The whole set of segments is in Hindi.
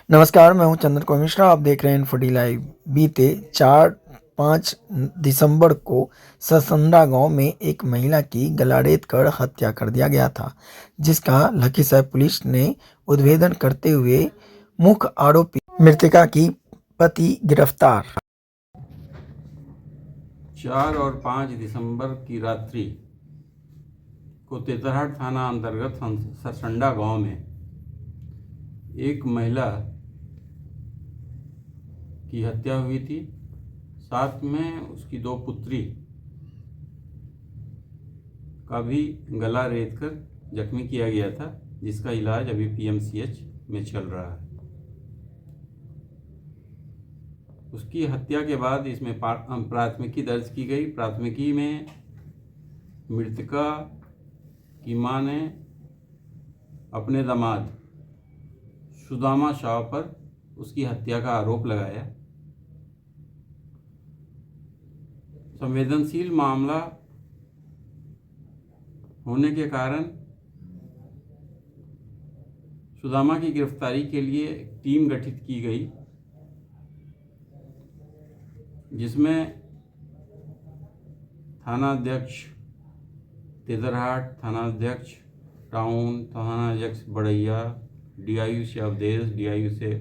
नमस्कार, मैं हूं चंदन कुमार मिश्रा। आप देख रहे हैं इन्फो डी लाइव। बीते 4-5 दिसंबर को सरसंडा गांव में एक महिला की गला रेत कर हत्या कर दिया गया था, जिसका लखीसराय पुलिस ने उद्भेदन करते हुए मुख्य आरोपी मृतका की पति गिरफ्तार। 4 और 5 दिसंबर की रात्रि को तेतरहाट थाना अंतर्गत सरसंडा गांव में एक महिला की हत्या हुई थी। साथ में उसकी 2 पुत्री का भी गला रेत कर जख्मी किया गया था, जिसका इलाज अभी पीएमसीएच में चल रहा है। उसकी हत्या के बाद इसमें प्राथमिकी दर्ज की गई। प्राथमिकी में मृतका की मां ने अपने दामाद सुदामा शाह पर उसकी हत्या का आरोप लगाया। संवेदनशील मामला होने के कारण सुदामा की गिरफ्तारी के लिए एक टीम गठित की गई, जिसमें थानाध्यक्ष तेतरहाट, थानाध्यक्ष टाउन, थानाध्यक्ष बड़ैया, डीआईयू से अवधेश, डीआईयू से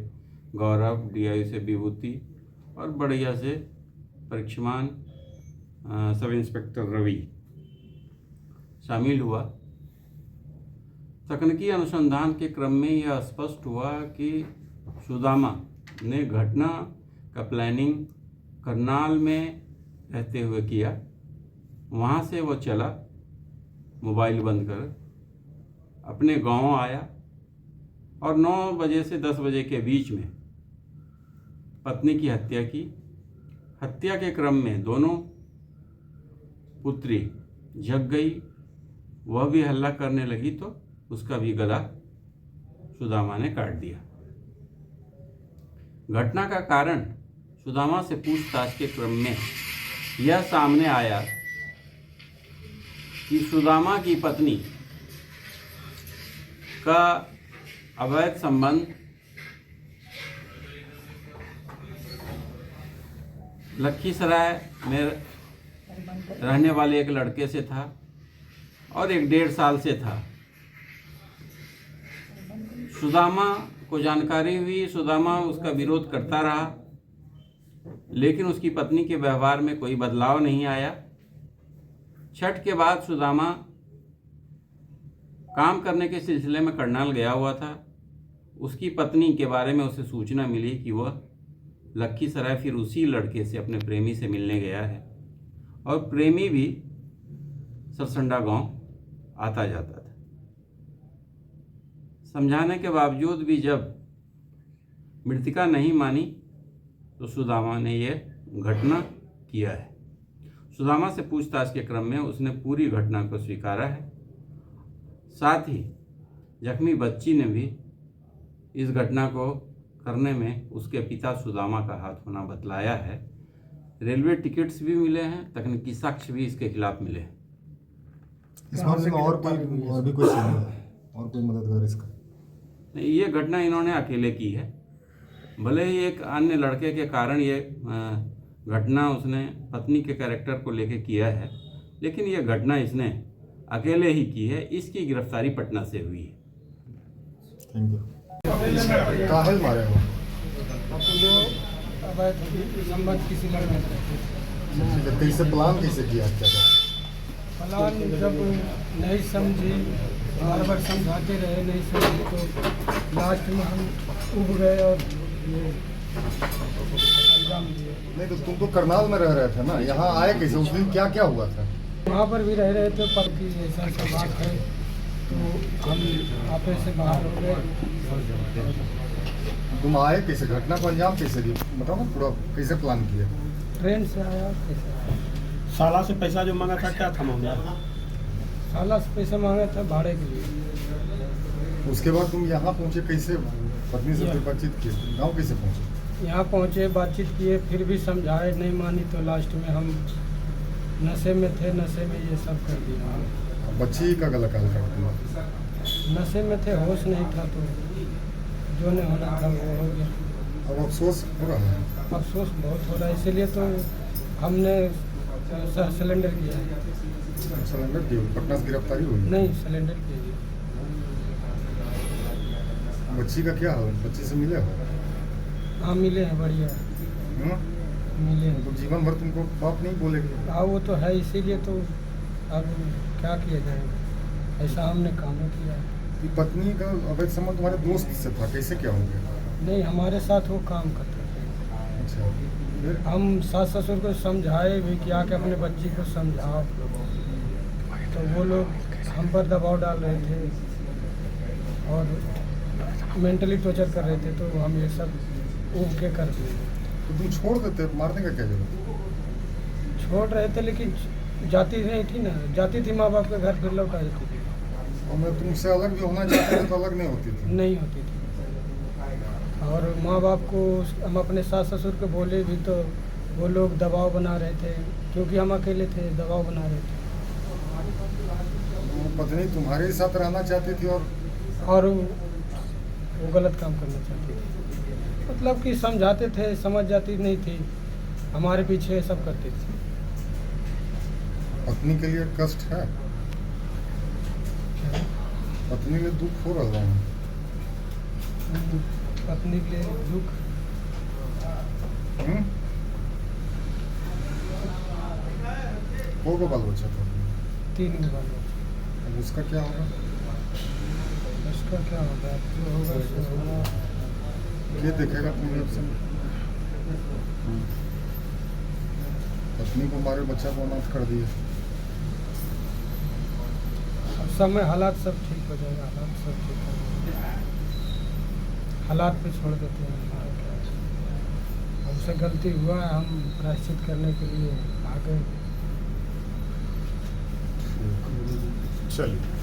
गौरव, डीआईयू से विभूति और बड़ैया से परीक्षमान सब इंस्पेक्टर रवि शामिल हुआ। तकनीकी अनुसंधान के क्रम में यह स्पष्ट हुआ कि सुदामा ने घटना का प्लानिंग करनाल में रहते हुए किया। वहाँ से वो चला मोबाइल बंद कर, अपने गांव आया और 9 बजे से 10 बजे के बीच में पत्नी की हत्या की। हत्या के क्रम में दोनों पुत्री झक गई, वह भी हल्ला करने लगी तो उसका भी गला सुदामा ने काट दिया। घटना का कारण सुदामा से पूछताछ के क्रम में यह सामने आया कि सुदामा की पत्नी का अवैध संबंध लखीसराय में रहने वाले एक लड़के से था और एक 1.5 साल से था। सुदामा को जानकारी हुई, सुदामा उसका विरोध करता रहा, लेकिन उसकी पत्नी के व्यवहार में कोई बदलाव नहीं आया। छठ के बाद सुदामा काम करने के सिलसिले में करनाल गया हुआ था। उसकी पत्नी के बारे में उसे सूचना मिली कि वह लखीसराय फिर उसी लड़के से, अपने प्रेमी से मिलने गया है और प्रेमी भी सरसंडा गांव आता जाता था। समझाने के बावजूद भी जब मृतिका नहीं मानी तो सुदामा ने यह घटना किया है। सुदामा से पूछताछ के क्रम में उसने पूरी घटना को स्वीकारा है। साथ ही जख्मी बच्ची ने भी इस घटना को करने में उसके पिता सुदामा का हाथ होना बतलाया है। रेलवे टिकट्स भी मिले हैं, तकनीकी साक्ष्य भी इसके खिलाफ मिले हैं। इस मामले में और भी कोई मददगार इसका नहीं, ये घटना इन्होंने अकेले की है। भले ही एक अन्य लड़के के कारण ये घटना उसने पत्नी के कैरेक्टर को लेके किया है, लेकिन ये घटना इसने अकेले ही की है। इसकी गिरफ्तारी पटना से हुई है। Thank you. काहे मारे हो? संबंध किसी लड़के से। कैसे प्लान कैसे किया क्या था? प्लान जब नहीं समझी, बार बार समझाते रहे, नहीं समझी तो लास्ट में हम उब गए और ये अंजाम दिए। नहीं तो तुम तो करनाल में रह रहे थे ना, यहाँ आए कैसे? उस दिन क्या क्या हुआ था? वहाँ पर भी रह रहे थे, पर की ऐसा सब बात है तो हम आपे से बाहर हो गए। तुम आए कैसे? घटना को अंजाम कैसे दिया? बताओ ना पूरा, कैसे प्लान किया? ट्रेन से आया। कैसे? साला से पैसा जो मांगा था, क्या था मामला? साला से पैसा मांगा था भाड़े के लिए। उसके बाद तुम यहाँ पहुँचे कैसे? पत्नी से फिर बातचीत की, गाँव कैसे पहुँचे? यहाँ पहुँचे, बातचीत किए, फिर भी समझाए, नहीं मानी तो लास्ट में हम नशे में थे, नशे में ये सब कर दिया। बच्ची का गला काट दिया। नशे में थे, होश नहीं था तो जो नहीं होना था वो हो गया। अब अफसोस हो रहा है। अफसोस बहुत हो रहा है, इसीलिए तो हमने सिलेंडर किया है। सिलेंडर की पटना से गिरफ्तारी हुई? नहीं, सिलेंडर किया। बच्ची का क्या हाल है? बच्ची से मिले हो? हाँ मिले हैं, बढ़िया मिले हैं। तो जीवन भर तुमको बाप नहीं बोलेगी? हाँ वो तो है, इसीलिए तो अब क्या किया जाएगा, ऐसा हमने काम किया है। कि पत्नी का अवैध संबंध तुम्हारे दोस्त से था, कैसे क्या हो गया? नहीं, हमारे साथ वो काम करते थे। अच्छा, फिर हम सास ससुर को समझाए भी कि आके अपने बच्ची को समझाओ, तो वो लोग हम पर दबाव डाल रहे थे और मेंटली टॉर्चर कर रहे थे, तो हम ये सब उब के कर दिए। तो तुम छोड़ देते, मारने का क्या जरूरत? छोड़ रहे थे लेकिन जाती नहीं थी ना, जाती थी माँ बाप के घर, फिर लौट आती थी। और मैं तुमसे अलग भी होना चाहते थे तो अलग नहीं होती थी? नहीं होती थी। और माँ बाप को हम अपने सास ससुर को बोले भी तो वो लोग दबाव बना रहे थे, क्योंकि हम अकेले थे, दबाव बना रहे थे। वो पत्नी तुम्हारे ही साथ रहना चाहती थी और वो गलत काम करना चाहती थी, मतलब कि समझाते थे, समझ जाती नहीं थी, हमारे पीछे सब करती थी। पत्नी के लिए कष्ट है? पत्नी में दुख हो रहा है? पत्नी के लिए दुख, को बाल बच्चा था? 3 बार। अब उसका क्या होगा? उसका क्या होगा, जो होगा सो होगा। ये देखेगा तुम लोग से? पत्नी को मारे, बच्चा को अनाथ कर दिए। अब समय हालात सब ठीक हो जाएगा, हालात सब ठीक हो जाएगा, हालात पे छोड़ देते हैं। हमसे गलती हुआ है, हम प्रायश्चित करने के लिए आ गए। चलिए।